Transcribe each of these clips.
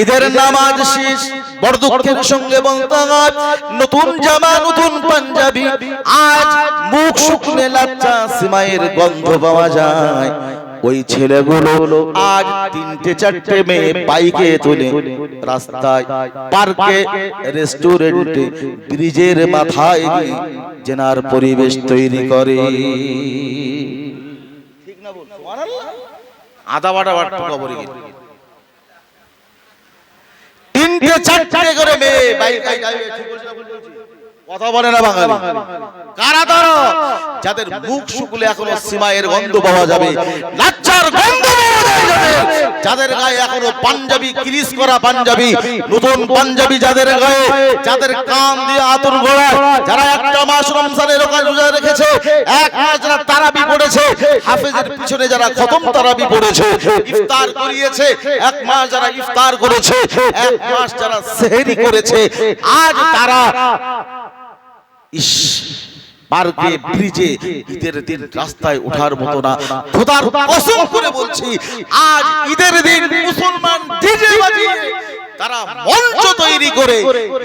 ঈদের নামাজ শেষ, বড় দুঃখের সঙ্গে বলতে হয় নতুন জামা নতুন পাঞ্জাবি, আজ মুখ শুকনে লাচ্চা সিমাইয়ের গন্ধ পাওয়া যায়। ওই ছেলেগুলো আজ 3-4টে মেয়ে বাইকে তুলে রাস্তায়, পার্কে, রেস্টুরেন্টে, ব্রিজের মাথায় জেনার পরিবেশ তৈরি করে। ঠিক না বল? সুবহানাল্লাহ। আদা বাটা বাটা কবরে গিয়ে 3-4টে করে মেয়ে বাইকে যাবে। ঠিক বলছ না? কথা বলে না বাঙালি। কারা তারা? যাদের মুখ শুকলে এখনো সিমাইয়ের গন্ধ পাওয়া যাবে, লাচ্চার গন্ধ পাওয়া যাবে, যাদের গায়ে এখনো পাঞ্জাবি, ক্রিস করা পাঞ্জাবি, নতুন পাঞ্জাবি যাদের গায়ে, যাদের কান দিয়ে আতর গড়ায়, যারা একটা মাস রমজানের রোজা রেখেছে, এক মাস যারা তারাবি পড়েছে, হাফেজের পিছনে যারা খতম তারাবি পড়েছে, ইফতার করিয়েছে, এক মাস যারা ইফতার করেছে, এক মাস যারা সেহরি করেছে, আজ তারা ইস পার্কে, ব্রিজে ঈদের দিন রাস্তায় ওঠার মতো না। খোদার কসম করে বলছি, আজ ঈদের দিন মুসলমান ডিজে বাজিয়ে তারা মঞ্চ তৈরি করে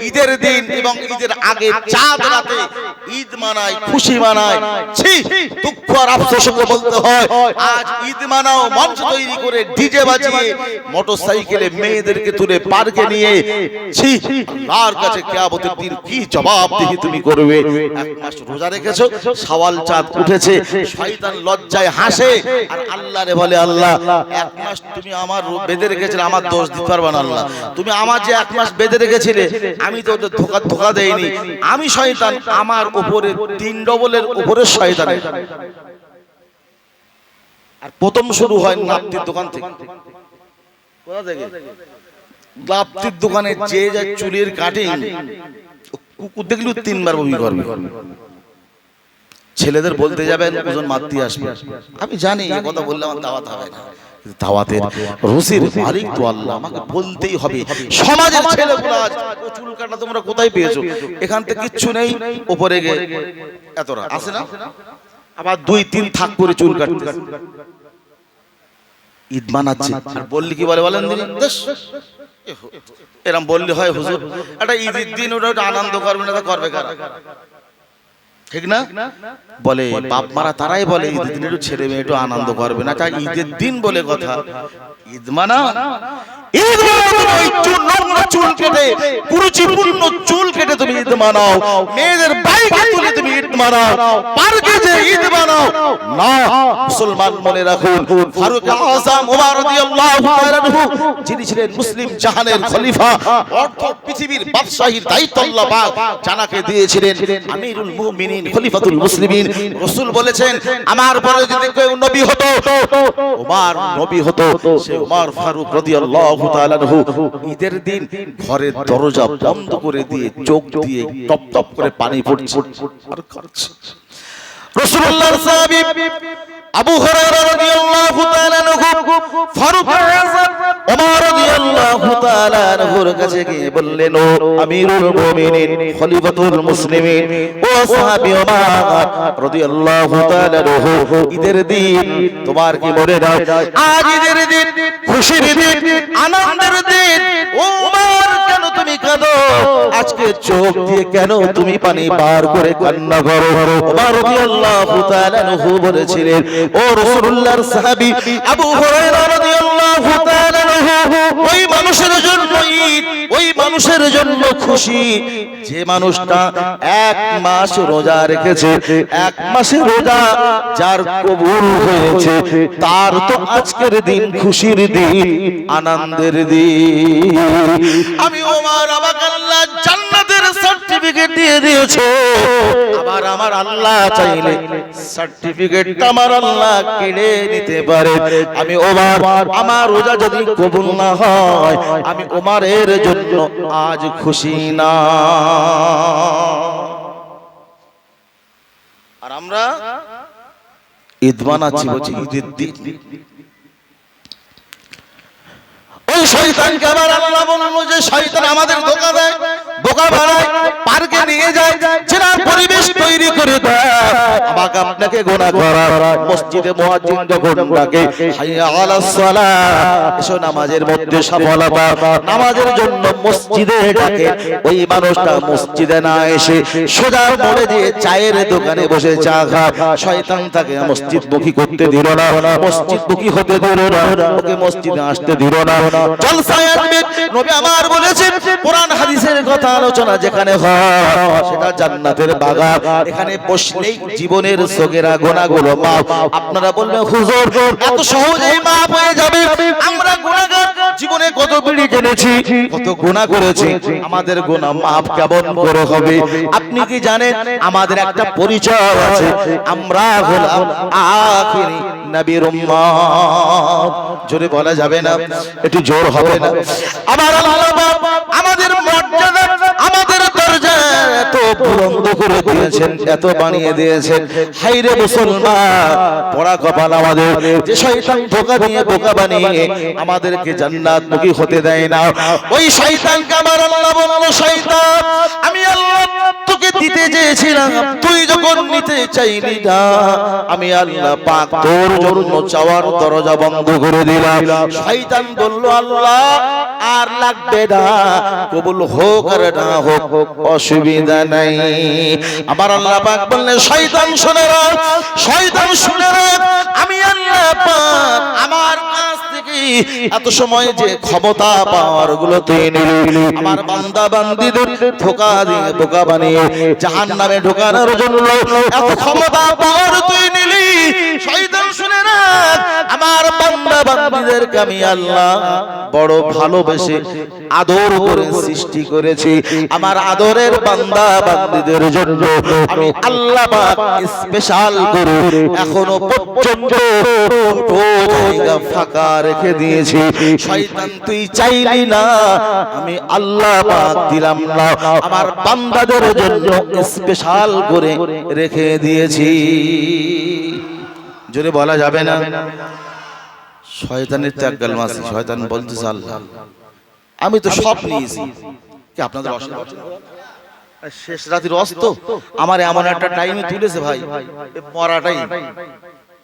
ঈদের দিন এবং ঈদের আগে চাঁদ রাতে ঈদ মানায়, খুশি মানায়। ছি, দুঃখ আর আফসোস সঙ্গে বলতে হয়, আজ ঈদ মানাও মঞ্চ তৈরি করে ডিজে বাজিয়ে মোটরসাইকেলে মেয়েদেরকে তুলে পার্কে নিয়ে। ছি, আল্লাহর কাছে কিয়ামতের দিন কি জবাবদিহি তুমি করবে? এক মাস রোজা রেখেছো, শাওয়াল চাঁদ উঠেছে, শয়তান লজ্জায় হাসে আর আল্লাহরে বলে, আল্লাহ এক মাস তুমি আমার বেঁধে রেখেছিলে, আমার দোষ দিতে পারবে না আল্লাহ। তুমি আমার যে এক মাস বেঁধে রেখেছিলে, আমি তো ওদের ধোঁকা দেইনি, আমি শয়তান, আমার উপরে 3 ডবলের উপরে শয়তানের। আর প্রথম শুরু হয় লাপ্তির দোকান থেকে। কোথা থেকে? লাপ্তির দোকানে যে যা চুলের কাটিং, কুকুর দেখলেও 3 বার বমি করবে। ছেলেদের বলতে যাবেন, ওজন মারতে আসবে। আমি জানি এই কথা বললে আমার দাওয়াত হবে না, দাওয়াতের রুচির মালিক তো আল্লাহ, আমাকে বলতেই হবে। সমাজের ছেলেগুলো আজ চুল কাটা তোমরা কোথায় পেয়েছো? এখান থেকে কিচ্ছু নেই, উপরে গিয়ে এতটা আসে না, আবার 2-3 থাক করে চুল কাটতে। ঈদ মানাচ্ছে আর বললি কি বলে বলেন দিন, এরকম বললি হয় হুজুর? একটা ঈদের দিন ওটা আনন্দ করবে না, করবে কারা? ঠিক না? বলে বাপ মারা তারাই বলে ঈদের দিন একটু ছেলে মেয়ে একটু আনন্দ করবে না, তাই ঈদের দিন বলে কথা। ঈদ মানা, ঈদ চুল কেটে, কুরুচিপূর্ণ চুল কেটে তুমি ঈদ মানাও, মেয়েদের বাইকে তুলে তুমি ঈদ মানাও, পার্কে যে ঈদ মানাও না। মুসলমান মনে রাখুন, ফারুক আযম ওমর রাদিয়াল্লাহু তাআলা আনহু, যিনি ছিলেন মুসলিম জাহানের খলিফা, অর্ধ পৃথিবীর বাদশাহীর দায়িত্ব আল্লাহ পাক জানাকে দিয়েছিলেন, আমিরুল মুমিনিন, খলিফাতুল মুসলিমিন। রাসূল বলেছেন, আমার পরে যদি কেউ নবী হতো, ওমর নবী হতো। সে ওমর ফারুক রাদিয়াল্লাহু তাআলা আনহু ঈদের দিন ঘরের দরজা বন্ধ করে দিয়ে চোখ দিয়ে টপ টপ করে পানি পড়ছে আর কাঁদছে। রাসূলুল্লাহর সাহাবী আবু হুরায়রা রাদিয়াল্লাহু তাআলা আনহু ফারুক আযম ওমর রাদিয়াল্লাহু তাআলা আনহুর কাছে গিয়ে বললেন, ও আমিরুল মুমিনিন, খলিফাতুল মুসলিমিন, ও সাহাবী ওমর রাদিয়াল্লাহু তাআলা আনহু, ঈদের দিন তোমার কি মনে নাই? আজ ঈদের দিন, খুশির দিন, আনন্দের দিন। ও ওমর, কেন তুমি কাঁদো? আজকে চোখ দিয়ে কেন তুমি পানি পার করে কান্না করো? ওমর রাদিয়াল্লাহু তাআলা আনহু বলেছিলেন, ও রাসূলুল্লাহর সাহাবী আবু হুরায়রা রাদিয়াল্লাহু তাআলা আনহু, ওই মানুষের জন্য ঈদ, ওই মানুষের জন্য খুশি যে মানুষটা 1 মাস রোজা রেখেছে, 1 মাসের রোজা যার কবুল হয়েছে, তার তো আজকের দিন খুশির দিন, আনন্দের দিন। আমি ওমর, আমাকে আল্লাহ জান্নাতের সার্টিফিকেট দিয়ে দিয়েছে, আবার আমার আল্লাহ চাইলে সার্টিফিকেটটা আমার আল্লাহ কেড়ে নিতে পারে। আমি ওমর, আমার রোজা যদি কবুল না হয়, আমি ওমরের জন্য আজ খুশি না। আর আমরা ঈদ মানাচ্ছি, বলছি ঈদের দিন। ওই শয়তানকে আবার আল্লাহ বলল যে শয়তান আমাদের ধোঁকা দেয়, বোকা বানায়, পার্কে নিয়ে যায়, যেটা পরিবেশ তৈরি করে দেয়। পাক আপনাকে গুনাহ করায়। মসজিদে মুয়াজ্জিন যখন ডাকে হাইয়া আলাস সালাহ, এসো নামাজের মধ্যে সফলতা, নামাজের জন্য মসজিদে ডাকে, ওই মানুষটা মসজিদে না এসে সোজা মোড়ে দিয়ে চায়ের দোকানে বসে চা খায়। শয়তান তাকে মসজিদমুখী করতে দিল না, মসজিদমুখী হতে দিল না, ওকে মসজিদে আসতে দিল না। জলসায় আসবে, নবী আমার বলেছেন কোরআন হাদিসের কথা আলোচনা যেখানে হয় সেটা জান্নাতের বাগান। এখানে বসলেই জীবনের সগেরা গুনাহগুলো মাফ। আপনারা বলবেন হুজুর এত সহজেই মাফ হয়ে যাবে? আমরা গুনাহগার, জীবনে কত বিড়ি জেনেছি, কত গুনাহ করেছি, আমাদের গুনাহ মাফ কেমন করে হবে? আপনি কি জানেন আমাদের একটা পরিচয় আছে, আমরা হলাম আখিরি নবীর উম্মত। জোরে বলা যাবে না? একটু জোর হবে না? আমার আল্লাহ আমাদের মর্যাদা, আমাদের দরজা এত বুলন্দ করে দিয়েছেন, এত বানিয়ে দিয়েছেন। হায়রে মুসলমান, পড়া কপাল আমাদের যে শয়তান ধোঁকা দিয়ে বোকা বানিয়ে আমাদেরকে জান্নাতমুখী হতে দেয় না। ওই শয়তানকে আমার আল্লাহ বলল, শয়তান আমি আল্লাহ তোকে দিতে চেয়েছিলাম, তুই যখন নিতে চাইলি না, আমি আল্লাহ পাক তোর জন্য চাওয়ার দরজা বন্ধ করে দিলাম। শয়তান বলল, আল্লাহ আর লাগবে না, কবুল হোক আর না হোক অসুবিধা নাই। আমার আল্লাহ পাক বললেন, শয়তান শুনে রাখ, শয়তান শুনে রাখ, আমি আল্লাহ পাক আমার কাছ থেকে এত সময় যে ক্ষমতা পাওয়ার গুলো তুই নিলি, আমার বান্দা বান্দীদের ধোঁকা দিয়ে বোকা বানিয়ে জাহান্নামে ঢোকানোর জন্য এত ক্ষমতা পাওয়ার তুই নিলি। শয়তান শুনে রাখ, আমার বান্দা বান্দীদেরকে আমি আল্লাহ বড় ভালোবেসে আদর করে সৃষ্টি করেছি। আমার আদরের বান্দা বান্দীদের জন্য আমি আল্লাহ পাক স্পেশাল করে এখনো পর্যন্ত জায়গা ফাঁকা রেখে দিয়েছি। শয়তান তুই চাইলি না, আমি আল্লাহ পাক দিলাম না, আমার বান্দাদের জন্য স্পেশাল করে রেখে দিয়েছি। জোরে বলা যাবে না? শয়তানের ত্যাগগাল মাসি, শয়তান বলতেছে আল্লাহ আমি তো সব নিয়েছি, কি আপনাদের শেষ রাতের অস্ত আমার এমন একটা টাইমে তুলেছে ভাই, মরাটাই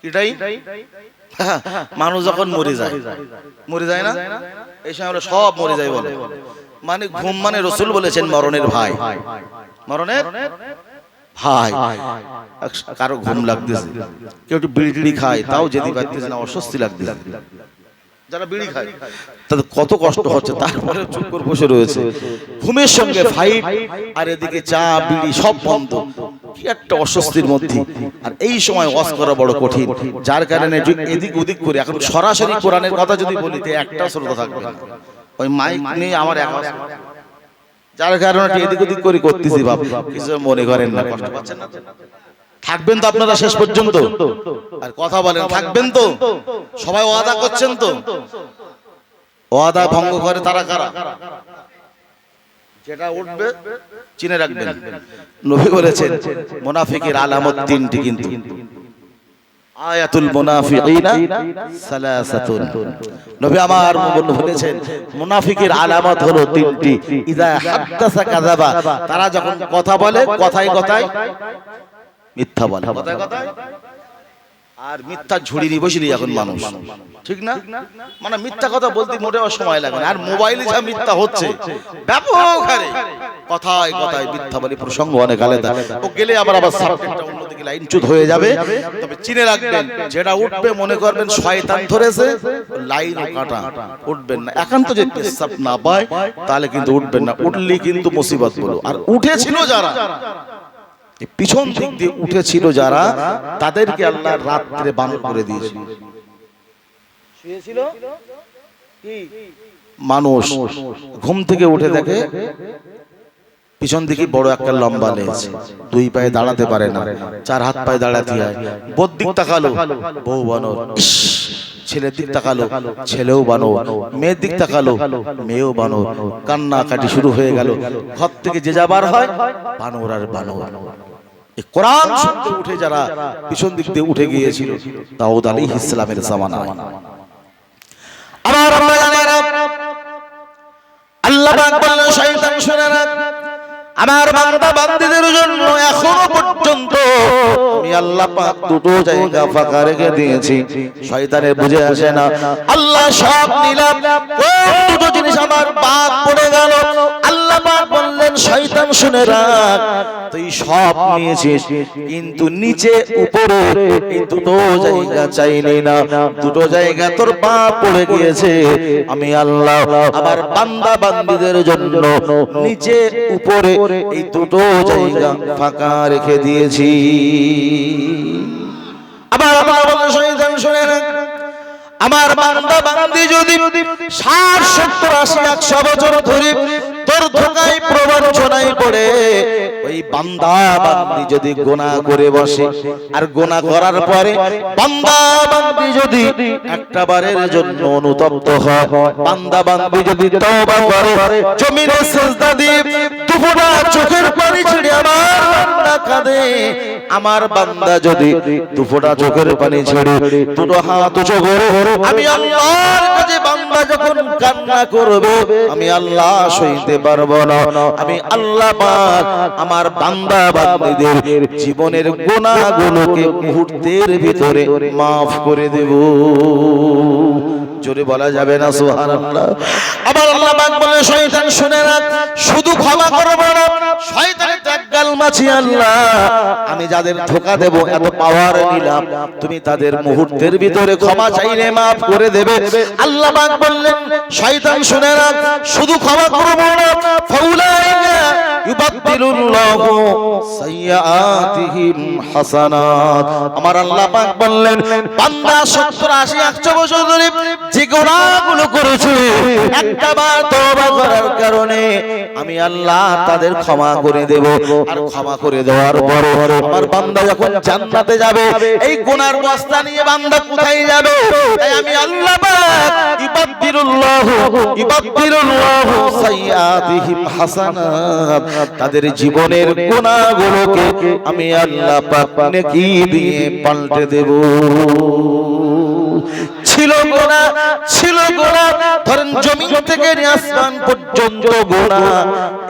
এটাই মানুষ যখন মরে যায়, মরে যায় না, এই সময় আমরা সব মরে যাই বলে, মানে ঘুম মানে রসুল বলেছেন মরণের ভাই, মরণের ভাই। কারো ঘুম লাগতেছে, কেউ একটু বিড়ি টিড়ি খায় তাও যেতে পারতেছে না, অস্বস্তি লাগতেছে। যারা বিড়ি খায় তাদের কত কষ্ট হচ্ছে, তারপরে চুপ করে বসে রয়েছে, ঘুমের সঙ্গে ফাইট, আর এদিকে চা বিড়ি সব বন্ধ, কি একটা অস্বস্তির মধ্যে। আর এই সময় ওয়াজ করা বড় কঠিন, যার কারণে এদিক ওদিক করে এখন সরাসরি কোরআনের কথা যদি বলি তো একটা শ্রোতা থাকবে না, ওই মাইক নিয়ে আমার এক, যার কারণে এদিক ওদিক করে করতেছি। ভাব কিছু মনে করেন না, কষ্ট পাচ্ছেন না? থাকবেন তো আপনারা শেষ পর্যন্ত, আর কথা বলেন থাকবেন তো? সবাই ওয়াদা করছেন তো? ওয়াদা ভঙ্গ করে তারা কারা? যেটা উঠবে চিনে রাখবেন, নবী বলেছেন মুনাফিকের আলামত তিনটি, কিন্তু আয়াতুল মুনাফিকিনা সালাসাতুন। নবী আমার বলেছেন মুনাফিকের আলামত হলো তিনটি, ইযা হাদাসা কাযাবা, তারা যখন কথা বলে কথায় কথায় মিথ্যা বলে, কথায় কথায়, আর মিথ্যা ঝুড়ি নিয়ে বসিলি এখন মানুষ, ঠিক না? মানে মিথ্যা কথা বলতে মোটেও সময় লাগে না, আর মোবাইলে যা মিথ্যা হচ্ছে ব্যাপক হারে, কথায় কথায় মিথ্যা বলে, প্রসঙ্গ অনেক আলাদা, ও গেলে আবার সাবজেক্টটা অন্যদিকে লাইনচ্যুত হয়ে যাবে। তবে চিনে রাখবেন, যেটা উঠবে মনে করবেন শয়তান ধরেছে, লাইন কাটা, উঠবেন না। একান্ত যদি পেশাব না পায় তাহলে কিন্তু উঠবেন না, উঠলে কিন্তু মুসিবত বলো। আর উঠেছিল যারা, পিছন দিক দিয়ে উঠেছিল যারা, তাদেরকে আল্লাহ রাত্রে বান করে দিয়েছিল। শুয়েছিল কি মানুষ, ঘুম থেকে উঠে দেখে পিছন দিকে বড় একটা লম্বা লেজ, দুই পায়ে দাঁড়াতে পারে না, চার হাত পায়ে দাঁড়াতে হয়। বোর দিক তাকালো, বউ বানর, ছেলের দিক তাকালো, ছেলেও বানর, মেয়ের দিক তাকালো, মেয়েও বানর, কান্না কাটি শুরু হয়ে গেল। ঘর থেকে যে যাবার হয় বানর আর বানর। কোরআন শুনতে উঠে যারা পিছন দিক দিয়ে উঠে গিয়েছিল দাউদ আলাইহিস সালামের জামানায়। আমার আল্লাহ পাক বললেন শয়তান শুনে রাখ, আমার বান্দা বান্দীদের জন্য এখনো পর্যন্ত আমি আল্লাহ পাক দুটো জায়গা ফাঁকা রেখে দিয়েছি। শয়তানের বুঝে আসে না, আল্লাহ সব নিলাম, কোন দুটো জিনিস আমার বাদ পড়ে গেল। আল্লাহ পাক বললেন, শয়তান শুনে রাখ, তুই সব নিয়েছিস কিন্তু নিচে উপরে এই দুটো জায়গা চাইলি না। দুটো জায়গা তোর বাদ পড়ে গিয়েছে। আমি আল্লাহ আমার বান্দা বান্দীদের জন্য নিচে উপরে এই দুটো জায়গা ফাঁকা রেখে দিয়েছি। আবার আল্লাহ বলে, শয়তান শুনে রাখ, আমার বান্দা বান্দি যদি 60, 70, 80, 100 বছর ধরে তোর ধোঁকায় প্রবঞ্চনায় পড়ে ওই বান্দা বান্দি যদি গুনাহ করে বসে, আর গুনাহ করার পরে বান্দা বান্দি যদি একটা বারের জন্য অনুতপ্ত হয়, বান্দা বান্দি যদি তওবা করে, জমিনে সিজদা দিয়ে দুফোঁটা চোখের পানি ছেড়ে আমার বান্দা কাঁদে, আমার বান্দা যদি দুফোঁটা চোখের পানি ছেড়ে দুটো হাত উঁচু করে আমি আল্লাহর কাছে বান্দা যখন কান্না করবে, আমি আল্লাহ সইতে পারবো না। আমি আল্লাহ পাক আমার বান্দা বান্দীদের জীবনের গুনাহগুলোকে মুহূর্তের ভিতরে মাফ করে দেব। জোরে বলা যাবে না সুবহানাল্লাহ। আবার আল্লাহ পাক বলে, শয়তান শুনে রাখ, শুধু ক্ষমা করব না, শয়তানের তাকগাল মাছি আল্লাহ আমি যাদের ধোঁকা দেব, এত পাওয়ার নিলাম, তুমি তাদের মুহূর্তের ভিতরে ক্ষমা চাইলে মাফ করে দেবে। আল্লাহ পাক বললেন, শয়তান শুনে রাখ, শুধু ক্ষমা করব না, ফাউলাইকা ইউবাদদিলুল্লাহু সাইয়্যাতিহিম হাসানাত। আমার আল্লাহ পাক বললেন, বান্দা 70, 80, 100 বছর ধরে যে গুনাহগুলো করেছে, একবার তওবা করার কারণে আমি আল্লাহ তাদের ক্ষমা করে দেব। আর ক্ষমা করে দেওয়ার পরে আমার বান্দা যখন জান্নাতে যাবে, এই গুনার বস্তা নিয়ে বান্দা কোথায় যাবে? তাই আমি আল্লাহ পাক ইবাদদিলুল্লাহু সাইয়্যাতিহিম হাসানাত, তাদের জীবনের গুনাহগুলোকে আমি আল্লাহ পাক নেকি দিয়ে পাল্টে দেব। ছিল গুনাহ, ধরেন জমিন থেকে আসমান পর্যন্ত গুনাহ,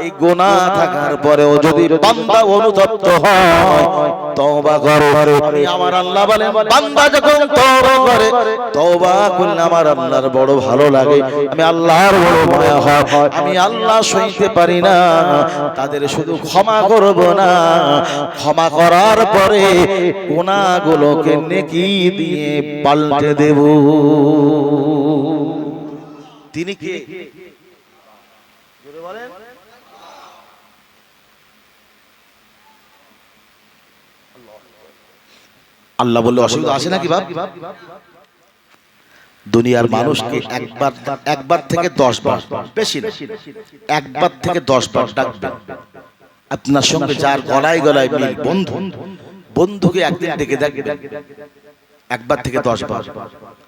এই গুনাহ থাকার পরেও যদি বান্দা অনুতপ্ত হয়, তওবা করে, আমি আমার আল্লাহ বলেন, বান্দা যখন তওবা করে, তওবা করলে আমার আল্লাহর বড় ভালো লাগে, আমি আল্লাহর বড় মায়া হয়, আমি আল্লাহ সইতে পারি না। তাদের শুধু ক্ষমা করব না, ক্ষমা করার পরে গুনাহগুলোকে নেকি দিয়ে পাল্টে দেব। তিনি কে? জোরে বলেন। আল্লাহ বললে অসুবিধা আসে নাকি বাপ? দুনিয়ার মানুষকে একবার থেকে 10 বার, বেশি না, একবার থেকে 10 বার ডাকবেন। আপনার সঙ্গে যার গলায় গলায় মিল, বন্ধুকে একদিন ডেকে দেখবেন, একবার থেকে 10 বার।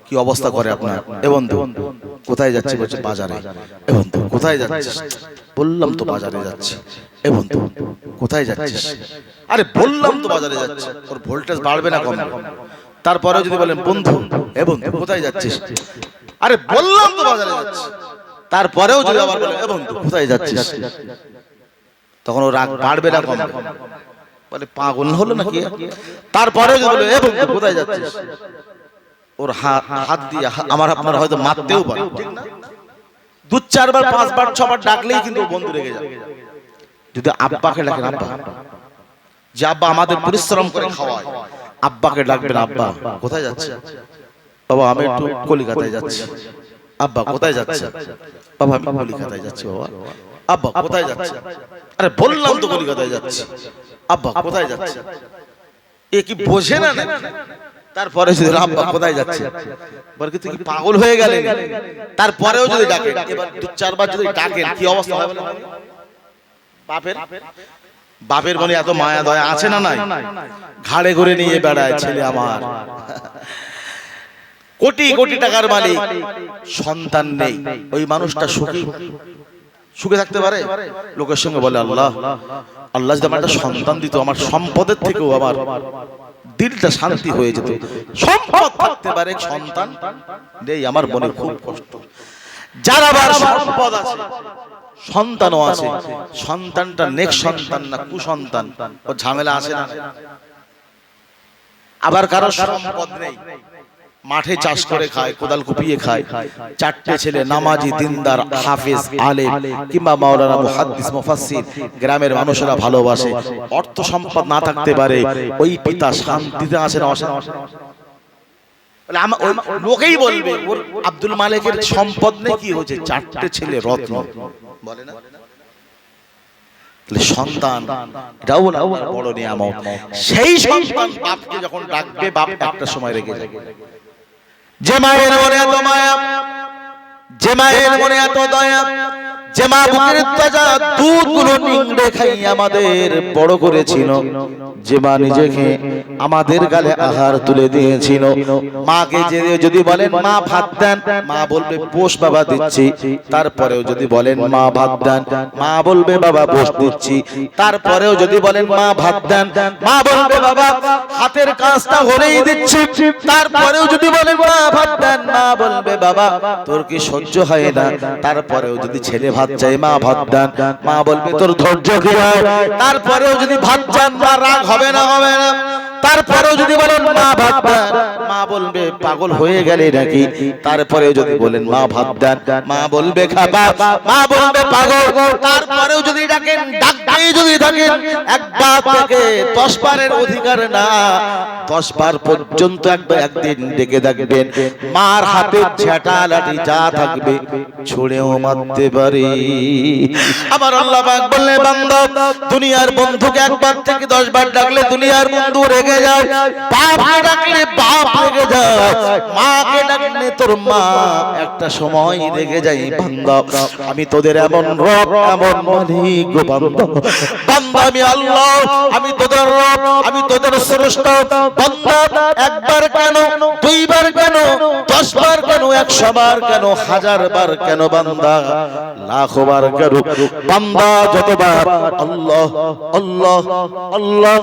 কি অবস্থা করে আপনার? এ বন্ধু কোথায় যাচ্ছে? বলছে বাজারে। এ বন্ধু কোথায় যাচ্ছিস? বললাম তো বাজারে যাচ্ছি। এ বন্ধু কোথায় যাচ্ছিস? আরে বললাম তো বাজারে যাচ্ছি। ওর ভোল্টেজ বাড়বে না কমবে? তারপরে যদি বলেন বন্ধু, এ বন্ধু কোথায় যাচ্ছিস? আরে বললাম তো বাজারে যাচ্ছি। তারপরেও যদি আবার বলেন, এ বন্ধু কোথায় যাচ্ছিস? তখন ও রাগ বাড়বে না কমবে? বলে পাগল হলো নাকি? তারপরেও যদি বলে, এ বন্ধু কোথায় যাচ্ছিস? ওর হাত দিয়ে আমার আপনার হয়তো মারতেও পারে, ঠিক না? 2, 4 বার, 5 বার, 6 বার ডাকলেই কিন্তু বন্ধু রেগে যাবে। যদি আব্বাকে ডাকেন, আব্বা, যে আব্বা আমাদের পরিশ্রম করে খাওয়ায়, আব্বাকে ডাকবেন, আব্বা কোথায় যাচ্ছে? বাবা আমি একটু কলিকাতায় যাচ্ছি। আব্বা কোথায় যাচ্ছে? বাবা আমি কলিকাতায় যাচ্ছি। বাবা, আব্বা কোথায় যাচ্ছে? আরে বললাম তো কলিকাতায় যাচ্ছি। আব্বা কোথায় যাচ্ছে? এ কি বোঝে না? তারপরে যদি আব্বা কোথায় যাচ্ছে, বলে তুই কি পাগল হয়ে গেলে? তারপরেও যদি ডাকেন, এবার 2, 4 বার যদি ডাকেন, কি অবস্থা হবে? বাপের মনে এত মায়া দয়া আছে না নাই? ঘাড়ে করে নিয়ে বেড়ায় ছেলে আমার, কোটি কোটি টাকার মালিক, সন্তান নেই, ওই মানুষটা সুখে থাকতে পারে? লোকের সঙ্গে বলে, আল্লাহ যদি আমার একটা সন্তান দিত, আমার সম্পদের থেকেও আমার দিলটা শান্তি হয়ে যেত। সম্পদ থাকতে পারে, সন্তান নেই, আমার মনে খুব কষ্ট। যার আবার সম্পদ আছে, সন্তানও আছে, সন্তানটা নেক্সট সন্তান না কুসন্তান, ও ঝামেলা আছে না? আবার কারো সম্পদ নেই, মাঠে চাষ করে খায়, কোদাল কুপিয়ে খায়, চারটে ছেলে নামাজি, দিনদার, হাফেজ, আলেম কিংবা মাওলানা, মুহাদ্দিস, মুফাসসির, গ্রামের মানুষেরা ভালোবাসে। অর্থ সম্পদ না থাকতে পারে, ওই পিতা শান্তিতে আছে না? লোকেই বলবে ওর আব্দুল মালিকের সম্পদ নেই, কি হয়েছে? চারটে ছেলে রত্ন, বলে না? সন্তান এটাও বড় নিয়ামত। সেই সন্তান বাপকে যখন ডাকবে, বাপ একটা সময় রেগে যাবে। যে মায়ের মনে এত মায়া, যে মায়ের মনে এত দয়া, যে মা বুকের তাজা দুধগুলো নিংড়ে খাই আমাদের বড় করেছিল, যে মা নিজেকে আমাদের গালে আহার তুলে দিয়েছিল, মাকে যদি বলেন মা ভাত দেন, মা বলবে বস বাবা দিচ্ছি। তারপরেও যদি বলেন মা ভাত দেন, মা বলবে বাবা বস দিচ্ছি। তারপরেও যদি বলেন মা ভাত দেন, মা বলবে বাবা হাতের কাজটা হলেই দিচ্ছি। তারপরেও যদি বলেন মা ভাত দেন, মা বলবে বাবা তোর কি সহ্য হয় না। তারপরেও যদি ছেলে ভাত চাই, মা ভাত দেন, মা বলবে তোর ধৈর্য কি হয়। তারপরেও যদি ভাত চান, মা রাগ হবে না? হবে না? তারপরেও যদি বলেন মা ভাত দেন, মা বলবে পাগল হয়ে গেলে নাকি। তারপরেও যদি বলেন মা ভাত দেন, মা বলবে খাবা, মা বলবে পাগল। তারপরেও যদি ডাকেন, ডাকতেই যদি থাকেন, একবার থেকে 10 বারের অধিকার না, 10 বার পর্যন্ত একদিন ডেকে থাকবেন। মার হাতে ঝাঁটা লাঠি যা থাকবে ছুঁড়েও মারতে পারে। আবার আল্লাহ পাক বললে বান্দা দুনিয়ার বন্ধুকে একবার থেকে 10 বার ডাকলে দুনিয়ার বন্ধু রেগে যায়, বাপকে ডাকলে বাপ রেগে যায়, মাকে ডাকলে তোর মা একটা সময় রেগে যায়। বান্দা আমি তোদের এমন রব, এমন মালিক গো বান্দা, বান্দা আমি আল্লাহ, আমি তোদের রব, আমি তোদের স্রষ্টা। বান্দা একবার কেন, 2 বার কেন, 10 বার কেন, 100 বার কেন, 1000 বার কেন, বান্দা লাখো বার কেন, বান্দা যতবার আল্লাহ আল্লাহ আল্লাহ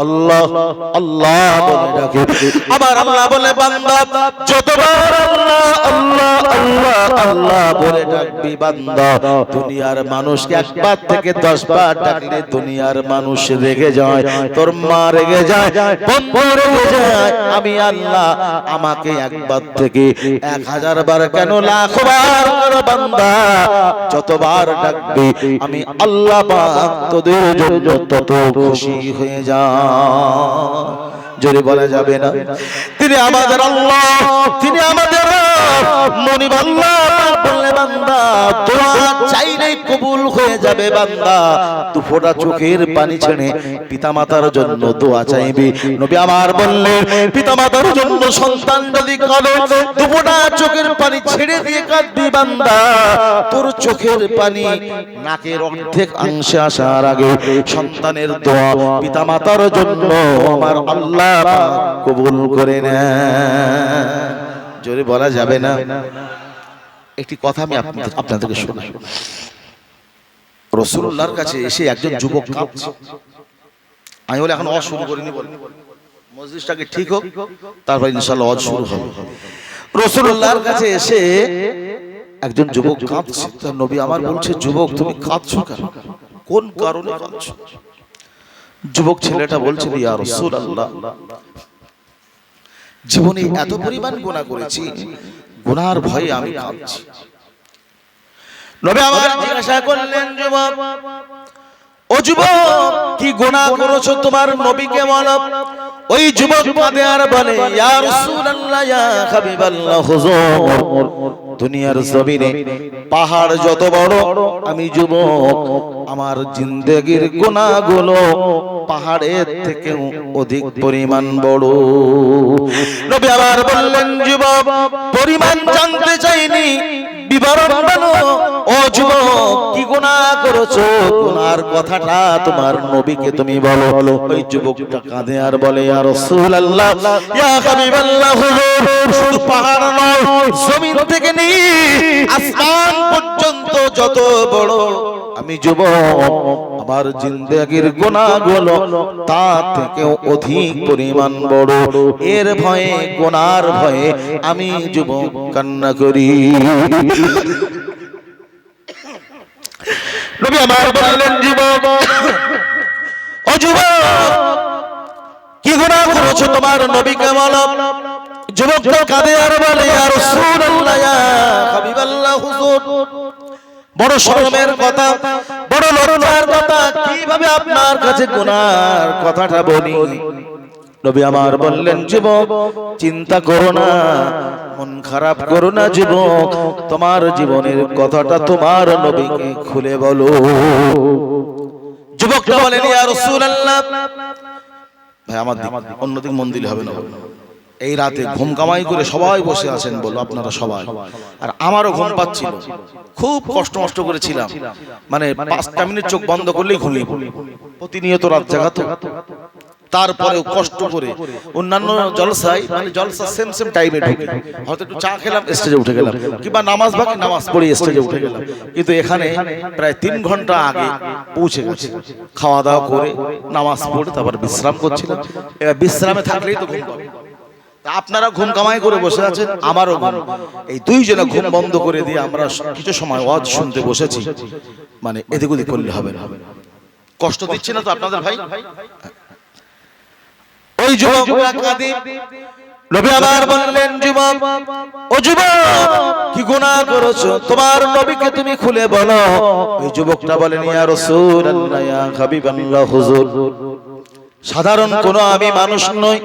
আল্লাহ আল্লাহ বলে ডাকে, আবার আল্লাহ বলে বান্দা যতবার আল্লাহ আল্লাহ আল্লাহ আল্লাহ বলে ডাকবি বান্দা, দুনিয়ার মানুষকে একবার থেকে 10 বার ডাকলে দুনিয়ার মানুষ রেগে যায়, তোর মা রেগে যায়, বন্ধু রেগে যায়। আমি আল্লাহ আমাকে একবার থেকে 1000 বার কেন, লাখ বার করো বান্দা, যতবার ডাকবি আমি আল্লাহ পাক তোদের জন্য তত খুশি হয়ে যায়। জোরে বলা যাবে না? তিনি আমাদের আল্লাহ, তিনি আমাদের মনিব আল্লাহ। বললে বান্দা দোয়া চাইলেই কবুল হয়ে যাবে। বান্দা 2 ফোঁটা চোখের পানি ছেড়ে পিতামাতার জন্য দোয়া চাইবি। নবী আমার বললেন পিতামাতার জন্য সন্তান যদি কাঁদে 2 ফোঁটা চোখের পানি ছেড়ে দিয়ে কাঁদবি বান্দা, তোর চোখের পানি নাকের অর্ধেক অংশে আসার আগে সন্তানের দোয়া পিতামাতার জন্য আমার আল্লাহ কবুল করে না। জোরে বলা যাবে না? একটি কথা আমি আপনাদেরকে শোনাই। রাসূলুল্লাহর কাছে এসে একজন যুবক কাঁদছে। আমি বলে এখন ওয়াজ শুরু করিনি, বলি মজলিসটাকে ঠিক হোক, তারপর ইনশাআল্লাহ ওয়াজ শুরু হবে। রাসূলুল্লাহর কাছে এসে একজন যুবক কাঁদছে। তো নবী আমার বলছে যুবক তুমি কাঁদছো কেন, কোন কারণে কাঁদছো? যুবক ছেলেটা বলছে ইয়া রাসূলুল্লাহ জীবনে এত পরিমাণ গুনাহ করেছি, গুনার ভয়ে আমি কাঁদছি। নবী আমার জিজ্ঞাসা করলেন যুবক, ও যুবক কি গুনাহ করেছো তোমার নবীকে বলো। ওই যুবক কাঁদে আর বলে ইয়া রাসূলুল্লাহ ইয়া হাবিবাল্লাহ হুজুর, দুনিয়ার জমিনে পাহাড় যত বড়, আমি যুবক আমার জিন্দেগির গুনাহগুলো পাহাড়ের থেকেও অধিক পরিমাণ বড়। নবী আবার বললেন যুবক পরিমাণ জানতে চাইনি, বিবরণ বলো। ও যুবক কি গুনাহ করেছো, গুনার কথাটা তোমার নবীকে তুমি বলো। ওই যুবকটা কাঁদে আর বলে ইয়া রাসূলুল্লাহ ইয়া হাবিবাল্লাহ হুজুর, শুধু পাহাড় নয় জমিন থেকে নিয়ে আসমান পর্যন্ত যত বড়, আমি যুবক আমার জিন্দেগির গুনাহগুলো তার থেকেও অধিক পরিমাণ বড়। এর ভয়ে, গুনার ভয়ে আমি যুবক কান্না করি। নবী আমার বললেন যুবক, ও যুবক কি গুনাহ করেছো তোমার নবীকে বলো। যুবক তো কাঁদে আর বলে, ইয়া রাসূলুল্লাহ, ইয়া হাবিবাল্লাহ, হুজুর বড় শরমের কথা, বড় লজ্জার কথা, কিভাবে আপনার কাছে গুনার কথাটা বলি। নবী আমার বললেন, যুবক চিন্তা করো না, মন খারাপ করো না যুবক, তোমার জীবনের কথাটা তোমার নবীকে খুলে বলো। যুবকটা বলেন, ইয়া রাসূলুল্লাহ, ভাই আমার অন্যদিক মন দিলে হবে না। এই রাতে ঘুম কামাই করে সবাই বসে আছেন বলো, আপনারা সবাই, আর আমারও ঘুম পাচ্ছিল, খুব কষ্ট করেছিলাম, মানে 5টা মিনিট চোখ বন্ধ করলেই ঘুমিয়ে পড়ি, প্রতিনিয়ত রাত জাগা তো। তারপরেও কষ্ট করে অন্যান্য জলসায়, মানে জলসা সেম টাইমে ঢুকে, হয়তো একটু চা খেলাম স্টেজে উঠে গেলাম, কিংবা নামাজ বাকি নামাজ পড়ে স্টেজে উঠে গেলাম, কিন্তু এখানে প্রায় 3 ঘন্টা আগে পৌঁছে গেছে। খাওয়া দাওয়া করে নামাজ পড়ে তারপর বিশ্রাম করছিলাম। এবার বিশ্রামে থাকলেই তো ঘুম পাবে। আপনারা ঘুম কামাই করে বসে আছেন, আমারও ঘুম। এই দুইজনে ঘুম বন্ধ করে দিয়ে আমরা কিছু সময় ওয়াজ শুনতে বসেছি, মানে এদিক ওদিক করলে হবে না। কষ্ট দিচ্ছে না তো আপনাদের ভাই? ওই যুবক কাঁদে, নবী আবার বললেন, যুবক, ও যুবক কি গুনাহ করেছো তোমার নবীকে তুমি খুলে বলো। ওই যুবকটা বলেন, ইয়া রাসূলুল্লাহ, ইয়া হাবিবাল্লাহ, হুজুর সাধারণ কোন আমি মানুষ নই,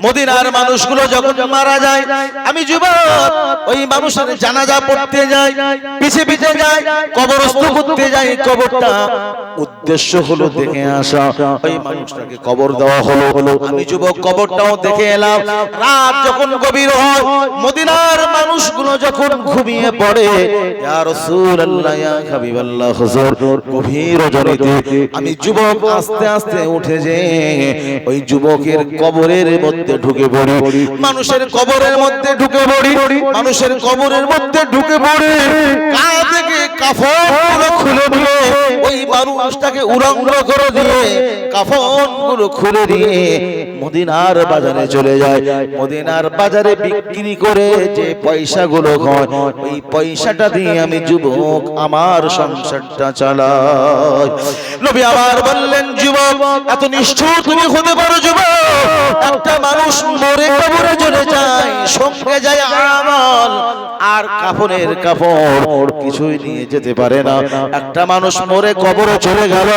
মদিনার মানুষগুলো যখন মারা যায় আমি যুবক ওই মানুষের জানাজা পড়তে যাই, পিছে পিছে যাই, কবরস্থ করতে যাই। কবরটা উদ্দেশ্য হলো দেখে আসা, ওই মানুষটাকে কবর দেওয়া হলো। আমি যুবক কবরটাও দেখে এলাম। রাত যখন গভীর হয়, মদিনার মানুষগুলো যখন ঘুমিয়ে পড়ে, ইয়া রাসূলুল্লাহ, ইয়া হাবিবাল্লাহ, হুজুর গভীর রজনীতে আমি যুবক আস্তে আস্তে উঠে যে ওই যুবকের কবরের মধ্যে ঢুকে পড়ি, মানুষের কবরের মধ্যে ঢুকে পড়ি, মানুষের কবরের মধ্যে ঢুকে পড়ি, গা থেকে কাফনগুলো খুলে দিয়ে ওই মানুষটাকে উলঙ্গ করে দিয়ে কাফনগুলো খুলে দিয়ে মদিনার বাজারে চলে যায়। মদিনার বাজারে বিক্রি করে যে পয়সাগুলো হয়, ওই পয়সাটা দিয়ে আমি যুবক আমার সংসারটা চালাই। নবী আবার বললেন, যুবক এত নিষ্ঠুর তুমি হতে পারো যুবক? একটা মানুষ মরে কবরে চলে যায়, সঙ্গে যায় আমল আর কাফনের কাপড়, কিছুই নিয়ে যেতে পারে না। একটা মানুষ মরে কবরে চলে গেল,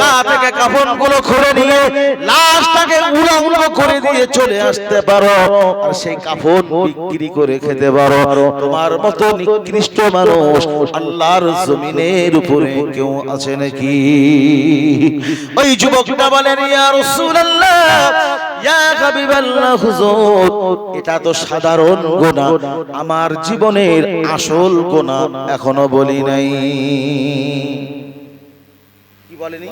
গা থেকে কাফনগুলো খুলে নিয়ে লাশটাকে উলঙ্গ করে দিয়ে চলে আসতে পারো, আর সেই কাফন বিক্রি করে খেতে পারো। তোমার মতো নিকৃষ্ট মানুষ আল্লাহর জমিনের উপরে কেউ আছে নাকি? ওই যুবকটা বলেন, ইয়া রাসূলুল্লাহ, ইয়া হাবিবাল্লাহ, হুজুর এটা তো সাধারণ গুনাহ, আমার জীবনের আসল গুনাহ এখনো বলি নাই। কি বলেনি?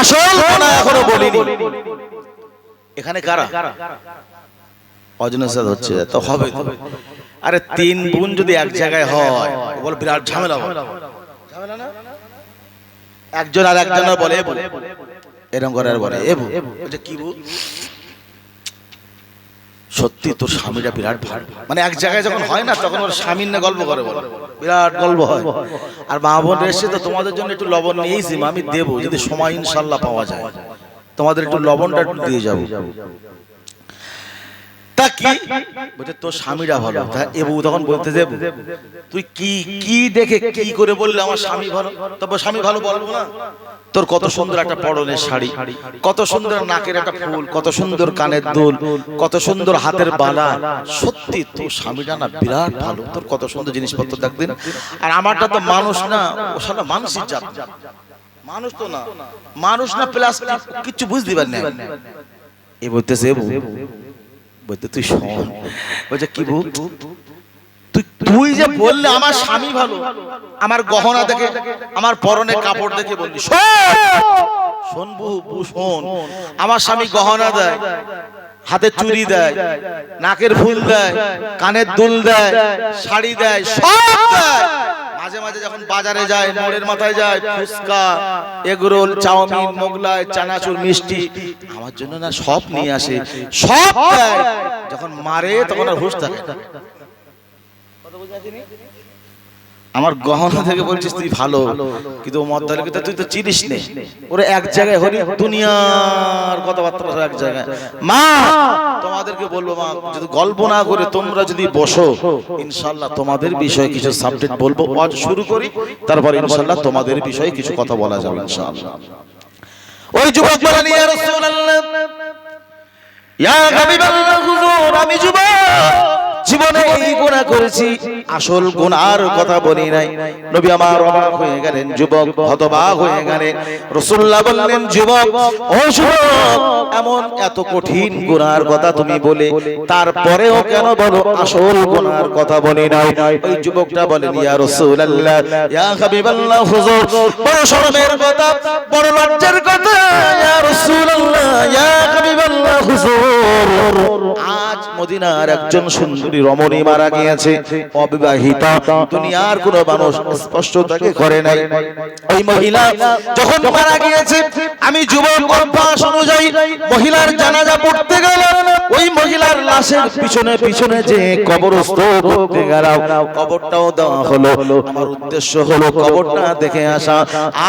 আসল গুনাহ এখনো বলিনি। এখানে কারা অজনসাদ হচ্ছে তো হবে তো। আরে 3 বোন যদি এক জায়গায় হয় বল বিরাট ঝামেলা হবে, ঝামেলা না? একজন আর একজনের বলে এরকম করে আর বলে এটা কি বল, সত্যি তোর স্বামীটা বিরাট ভালো, মানে এক জায়গায় যখন হয় না তখন ওর স্বামীর না গল্প করে বলে, বিরাট গল্প হয়। আর মা বোন এসে তো তোমাদের জন্য একটু লবণ নিয়েছি, আমি দেবো যদি সময় ইনশাল্লাহ পাওয়া যায়, তোমাদের একটু লবণটা একটু দিয়ে যাবো। তা কি বলছে তোর স্বামীরা ভালো, এবু তখন বলতে দেব তুই কি কি দেখে কি করে বললে আমার স্বামী ভালো? তবে স্বামী ভালো বলবো না? তোর কত সুন্দর একটা পরনের শাড়ি, কত সুন্দর নাকের একটা ফুল, কত সুন্দর কানের দুল, কত সুন্দর হাতের বালা, সত্যি তোর স্বামীটা না বিরাট ভালো, তোর কত সুন্দর জিনিসপত্র দেখদিন। আর আমারটা তো মানুষ না, ও সারা মানসিক জাত, মানুষ তো না, মানুষ না প্লাস কিছু বুঝতে পারি না। এ বলতেছে বলতে তুই শোন, বলছে কি বল তুই যে বললে আমার স্বামী ভালো, আমার গহনা দেখে, আমার পরনের কাপড় দেখে বললি, শোন বউ শোন, আমার স্বামী গহনা দেয়, হাতে চুড়ি দেয়, নাকের ফুল দেয়, কানের দুল দেয়, শাড়ি দেয়, সব দেয়, মাঝে মাঝে যখন বাজারে যায়, মোড়ের মাথায় যায়, ফুচকা, এগরোল, চাউমিন, মোগলাই, চানাচুর, মিষ্টি আমার জন্য না সব নিয়ে আসে, সব দেয়। যখন মারে তখন আর হুঁশ থাকে না। আমার গহনা থেকে বলছিস তুই ভালো, কিন্তু মদ্দালকে তো তুই তো চিনিস নে, ওরা এক জায়গায় হলি, দুনিয়ার কথাবার্তা এক জায়গায়। মা তোমাদেরকে বলবো, মা যদি গল্প না করে তোমরা যদি বসো, ইনশাআল্লাহ তোমাদের বিষয়ে কিছু সাবজেক্ট বলবো, ওয়াজ শুরু করি, তারপর ইনশাআল্লাহ তোমাদের বিষয়ে কিছু কথা বলা যাবে ইনশাআল্লাহ। ওই যুবক বলেন, ইয়া রাসূলুল্লাহ, ইয়া হাবিবাল্লাহ, হুজুর আমি যুবক, জীবনে এই গুনাহ করেছি, আসল গুনার কথা বলি নাই। নবী আমার অবাক হয়ে গেলেন, যুবক হতবাক হয়ে গেলেন। রাসূলুল্লাহ বললেন, যুবক ও যুবক, এমন এত কঠিন গুনার কথা তুমি বলে তারপরেও কেন বলো আসল গুনার কথা বলি নাই? ওই যুবকটা বলেন, ইয়া রাসূলুল্লাহ, ইয়া হাবিবাল্লাহ, হুজুর বড় শরমের কথা, বড় লজ্জার কথা, ইয়া রাসূলুল্লাহ, ইয়া হাবিবাল্লাহ, হুজুর আজ মদিনার একজন সুন্দরী রমণী মারা গিয়েছে, অবিবাহিতা, দুনিয়ার কোনো মানুষ স্পষ্ট তাকে করে নাই। ওই মহিলা যখন মারা গিয়েছে, আমি যুবক অভ্যাস অনুযায়ী মহিলার জানাজা পড়তে গেলাম। ওই মহিলার লাশের পিছনে পিছনে যে কবরস্থ করতে গেলাম, কবরটাও দেওয়া হলো। আমার উদ্দেশ্য হলো কবরটা দেখে আসা।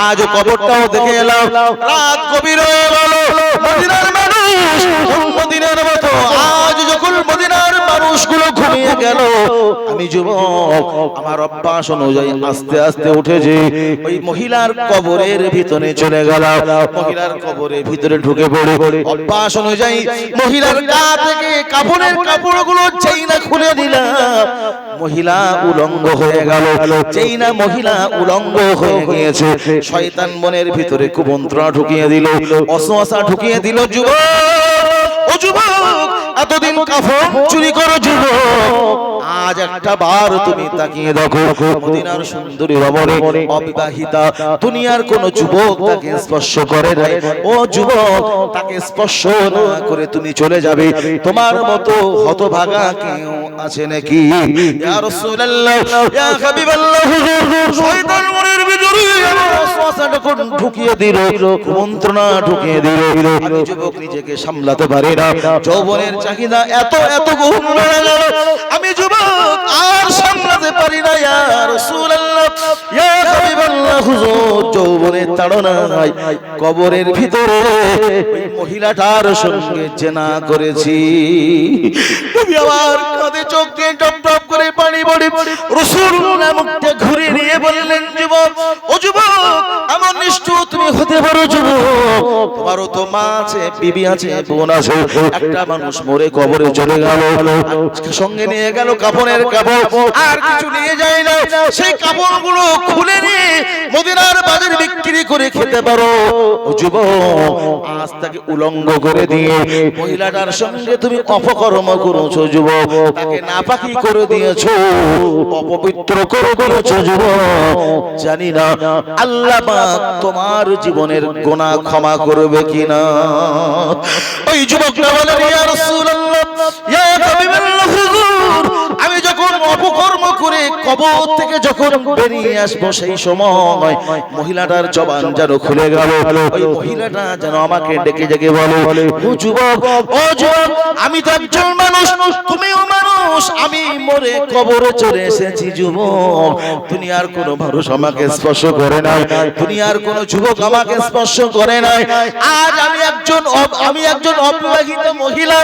আজ কবরটাও দেখে এলাম। রাত গভীর হয়ে গেল, মদিনার মানুষ মদিনার মতো আজ যখন মদিনার মানুষগুলো ঘুমিয়ে গেল, আমি যুবক আমার অভ্যাস অনুযায়ী আস্তে আস্তে উঠে যে ওই মহিলার কবরের ভিতরে চলে গেলাম। মহিলার কবরের ভিতরে ঢুকে পড়ে অভ্যাস অনুযায়ী মহিলার গা থেকে কাপড়ের কাপড়গুলো যেই না খুলে দিলাম, মহিলা উলঙ্গ হয়ে গেল। যেই না মহিলা উলঙ্গ হয়ে গিয়েছে, শয়তান মনের ভিতরে কুমন্ত্রণা ঢুকিয়ে দিল, অসওয়াসা ঢুকিয়ে দিল। যুবক ও যুবক, এতদিন কাফন চুরি করো যুবক, আজ একটা বার তুমি তাকিয়ে দেখো, মদিনার সুন্দরী রমণী অবিবাহিতা, দুনিয়ার কোন যুবক তাকে স্পর্শ করে নাই। ও যুবক, তাকে স্পর্শ না করে তুমি চলে যাবে, তোমার মতো হতভাগা কেউ আছে নাকি? ইয়া রাসূলুল্লাহ, ইয়া হাবিবাল্লাহ, হুজুর শয়তান মনের ভিতরে ওয়াসওয়াসাটাকে ঢুকিয়ে দিল, কুমন্ত্রণা ঢুকিয়ে দিল। আমি যুবক নিজেকে সামলাতে পারি না, যৌবনের চাহিদা এত এত গুণ বেড়ে গেল, আমি যুবক আর সামলাতে পারি না। ইয়া রাসূলুল্লাহ, ইয়া হাবিবাল্লাহ, হুজুর যৌবনের তাড়নায় কবরের ভিতরে ওই মহিলাটার সঙ্গে জেনা করেছি। নবী আমার কাঁধে চোখ দিয়ে টপ টপ করে পানি পড়ে। রাসূলুল্লাহ মুখটা ঘুরে নিয়ে বললেন, যুবক ও যুবক, এমন নিষ্ঠুর তুমি হতে পারো যুবক? তোমারও তো মা আছে, বিবি আছে, বোন আছে, একটা মানুষ মরে কবরে চলে গেল, সঙ্গে নিয়ে গেল কাফনের কাপড়, আর কিছু নিয়ে যায় না। সেই কাপড়গুলো খুলে নিয়ে মদিনার বাজারে বিক্রি করে খেতে পারো। ও যুবক, আজ তাকে উলঙ্গ করে দিয়ে মহিলাটার সঙ্গে তুমি অপকর্ম করেছো যুবক, তাকে নাপাকি করে দিয়েছো, অপবিত্র করে দিয়েছো যুবক। জানি না আল্লাহ পাক তোমার জীবনের গুনাহ ক্ষমা করবে কিনা। ওই যুবকটা বলে, ইয়া রাসূলুল্লাহ, ইয়া হাবিবাল্লাহ, হুজুর আমি যখন অপকর্ম করে কবর থেকে যখন বেরিয়ে আসবো, সেই সময় মহিলাটার জবান যেন খুলে গেল। ওই মহিলাটা যেন আমাকে ডেকে ডেকে বলে, ও যুবক, ও যুবক, আমি তো একজন মানুষ, তুমিও মানুষ, আমি মরে কবরে চলে এসেছি যুবক। দুনিয়ার কোন মানুষ আমাকে স্পর্শ করে নাই, দুনিয়ার কোন যুবক আমাকে স্পর্শ করে নাই। আজ আমি একজন অবিবাহিত মহিলা,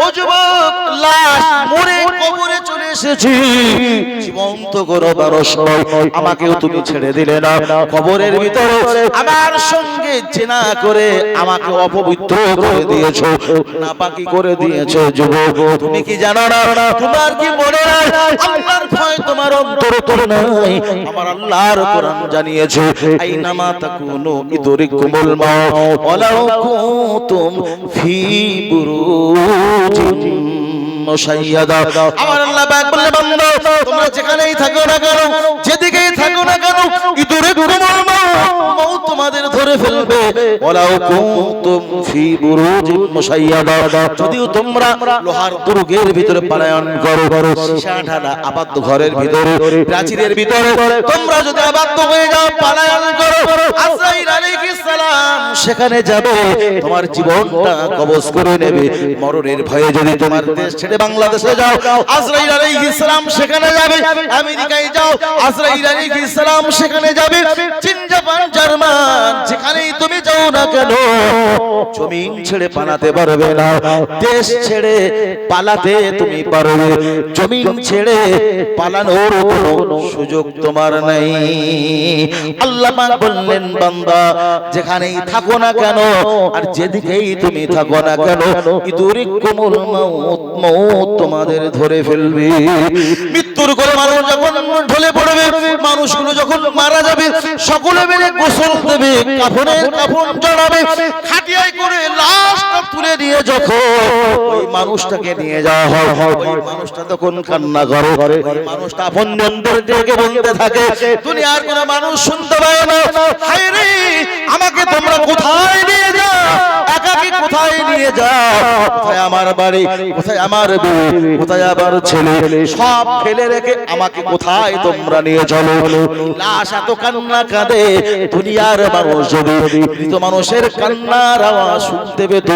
ও যুবক, লাশ মরে কবরে চলে এসেছি। জীবন্ত করবার সময় আমাকেও তুমি ছেড়ে দিলে না, কবরের ভিতরে আমার সঙ্গে জেনা করে আমাকে অপবিত্র করে দিয়েছো, নাপাকি করে দিয়েছো যুবক। তুমি কি জানো না, তোমার কি মনে নাই আল্লাহর ভয় তোমার অন্তরে তো নাই? আমার আল্লাহর কোরআন জানিয়েছে, আইনামা তাকুনু ইদরিকুমুল মাউত ওয়ালাউ কুনতুম ফি বুরুজিন মুশাইয়াদা। আমার আল্লাহ পাক বলে, বান্দা তোমরা যেখানেই থাকো না কেন, যেদিকেই থাকো না কেন, ইদরিকুমুল মাউত, মউত তোমাদের ধরে ধরে ফেলবে ওয়ালাউ কুনতুম ফি বুরুজিন মুশাইয়াদা যদিও তোমরা লোহার দুর্গের ভিতরে পলায়ন করো সীসা ঢালা আবদ্ধ ঘরের ভিতরে প্রাচীরের ভিতরে তোমরা যদি আবদ্ধ হয়ে যাও পলায়ন করো আজরাইল আলাইহিস সালাম সেখানে যাবে তোমার জীবনটা কবজ করে নেবে মরণের ভয়ে যদি তোমার দেশ ছেড়ে বাংলাদেশে যাও আজরাইল আলাইহিস সালাম সেখানে যাবে আমেরিকায় যাও আজরাইল আলাইহিস সালাম সেখানে যাবে চীন জাপান জার্মান যেখানেই তুমি যাও না কেন জমিন ছেড়ে পালাতে পারবে না দেশ ছেড়ে পালাতে তুমি পারবে জমিন ছেড়ে পালানোর কোনো সুযোগ তোমার নাই আল্লাহ পাক বললেন বান্দা যেখানেই থাকো না কেন আর যেদিকেই তুমি থাকো না কেন ইদুরিকুমুল মাউত মউত তোমাদের ধরে ফেলবে মৃত্যুর কোলে মানুষ যখন ঢলে পড়বে মানুষগুলো যখন মারা যাবে সকলে মিলে গোসল দেবে কাফনের কাফন জড়াবে খাটিয়ায় করে লাশটা তুলে নিয়ে যখন ওই মানুষটাকে নিয়ে যাওয়া হয় ওই মানুষটা তখন কান্না করে ওই মানুষটা আপনজনদের ডেকে বলতে থাকে দুনিয়ার কোনো মানুষ শুনতে পায় না হায় রে আমাকে তোমরা কোথায় নিয়ে যাও একাকী কোথায় নিয়ে যাও কোথায় আমার বাড়ি কোথায় আমার বউ কোথায় আমার ছেলে সব ফেলে রেখে আমাকে কোথায় তোমরা নিয়ে চলো লাশ এত কান্না কাঁদে দুনিয়ার মানুষ যদি মৃত মানুষের কান্নার আওয়াজ শুনতে পেত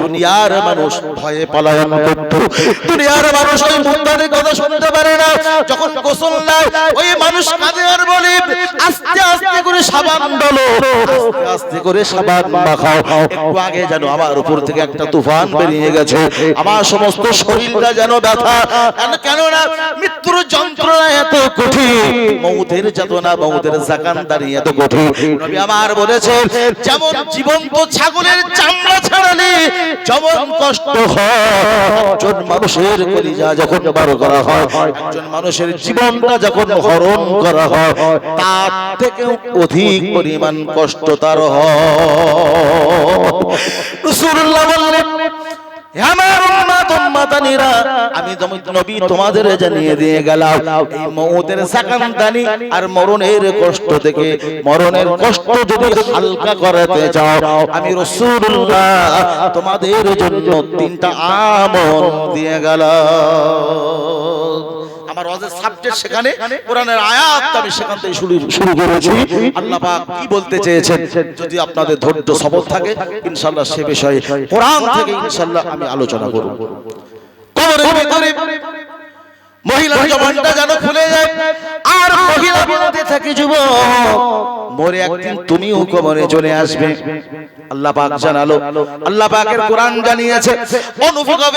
দুনিয়ার মানুষ ভয়ে পলায়ন করত দুনিয়ার মানুষ ওই মুদ্দারের কথা শুনতে পারে না যখন গোসল নেয় ওই মানুষ কাঁদে আর বলে আস্তে আস্তে করে সাবান ডলো আস্তে আস্তে করে সাবান মাখাও একটু আগে যেন আমার উপর থেকে একটা তুফান বেরিয়ে গেছে আমার সমস্ত শরীরটা যেন ব্যথা কেননা মৃত্যুর যন্ত্রণা এত কঠিন মৌতের যাতনা মৌতের জাকানদারি এত কঠিন নবী আমার বলেছেন যেমন জীবন্ত ছাগলের চামড়া ছাড়ালে যেমন কষ্ট হয় একজন মানুষের কলিজা যখন বার করা হয় একজন মানুষের জীবনটা যখন হরণ করা হয় তার থেকে অধিক পরিমাণ কষ্ট তার হয় রাসূলুল্লাহ বললেন আমার উম্মত উম্মতানিরা আমি নবী তোমাদের জানিয়ে দিয়ে গেলাম এই মওতের সাকানদানি আর মরণের কষ্ট থেকে মরণের কষ্ট যদি হালকা করতে চাও আমি রাসূলুল্লাহ তোমাদের জন্য তিনটা আমল দিয়ে গেলাম আমার ওয়াজের সাবজেক্ট সেখানে কোরআনের আয়াত আমি সেখান থেকে শুরু করেছি আল্লাহ পাক কি বলতে চেয়েছেন যদি আপনাদের ধৈর্য সবল থাকে ইনশাআল্লাহ সে বিষয়ে কোরআন থেকে ইনশাআল্লাহ আমি আলোচনা করব কবরের ভিতরে মহিলার জবানটা যেন খুলে যায় আর মহিলা বলতে থাকে যুবক মরে একদিন তুমিও কবরে চলে আসবে আল্লাহ পাক জানালো আল্লাহ পাকের কোরআন জানিয়েছে অনুফিকা